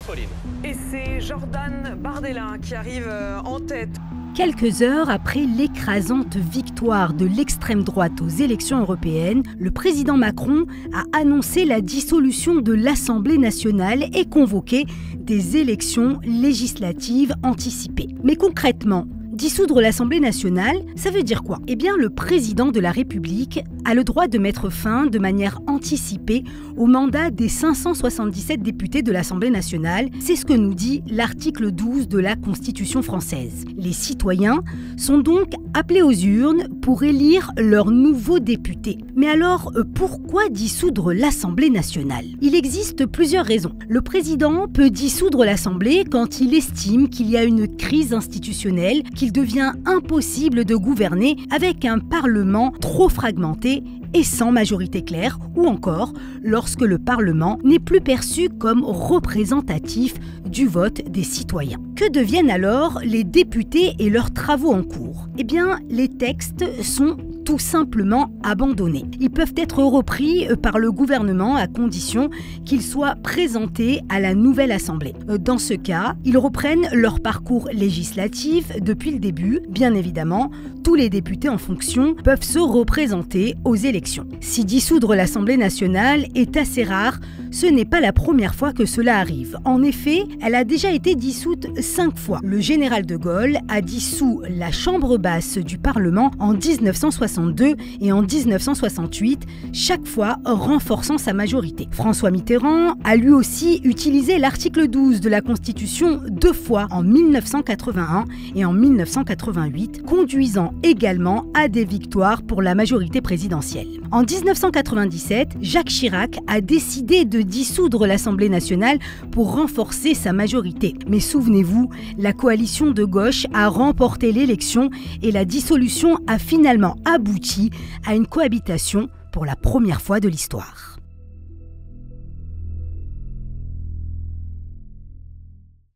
Pauline. Et c'est Jordan Bardella qui arrive en tête. Quelques heures après l'écrasante victoire de l'extrême droite aux élections européennes, le président Macron a annoncé la dissolution de l'Assemblée nationale et convoqué des élections législatives anticipées. Mais concrètement, dissoudre l'Assemblée nationale, ça veut dire quoi? Eh bien, le président de la République a le droit de mettre fin de manière anticipée au mandat des 577 députés de l'Assemblée nationale. C'est ce que nous dit l'article 12 de la Constitution française. Les citoyens sont donc appelés aux urnes pour élire leurs nouveaux députés. Mais alors, pourquoi dissoudre l'Assemblée nationale? Il existe plusieurs raisons. Le président peut dissoudre l'Assemblée quand il estime qu'il y a une crise institutionnelle, qu'il devient impossible de gouverner avec un Parlement trop fragmenté et sans majorité claire, ou encore lorsque le Parlement n'est plus perçu comme représentatif du vote des citoyens. Que deviennent alors les députés et leurs travaux en cours? Eh bien, les textes sont tout simplement abandonnés. Ils peuvent être repris par le gouvernement à condition qu'ils soient présentés à la nouvelle Assemblée. Dans ce cas, ils reprennent leur parcours législatif depuis le début. Bien évidemment, tous les députés en fonction peuvent se représenter aux élections. Si dissoudre l'Assemblée nationale est assez rare, ce n'est pas la première fois que cela arrive. En effet, elle a déjà été dissoute 5 fois. Le général de Gaulle a dissous la Chambre basse du Parlement en 1962 et en 1968, chaque fois renforçant sa majorité. François Mitterrand a lui aussi utilisé l'article 12 de la Constitution 2 fois, en 1981 et en 1988, conduisant également à des victoires pour la majorité présidentielle. En 1997, Jacques Chirac a décidé de dissoudre l'Assemblée nationale pour renforcer sa majorité. Mais souvenez-vous, la coalition de gauche a remporté l'élection et la dissolution a finalement abouti à une cohabitation pour la première fois de l'histoire.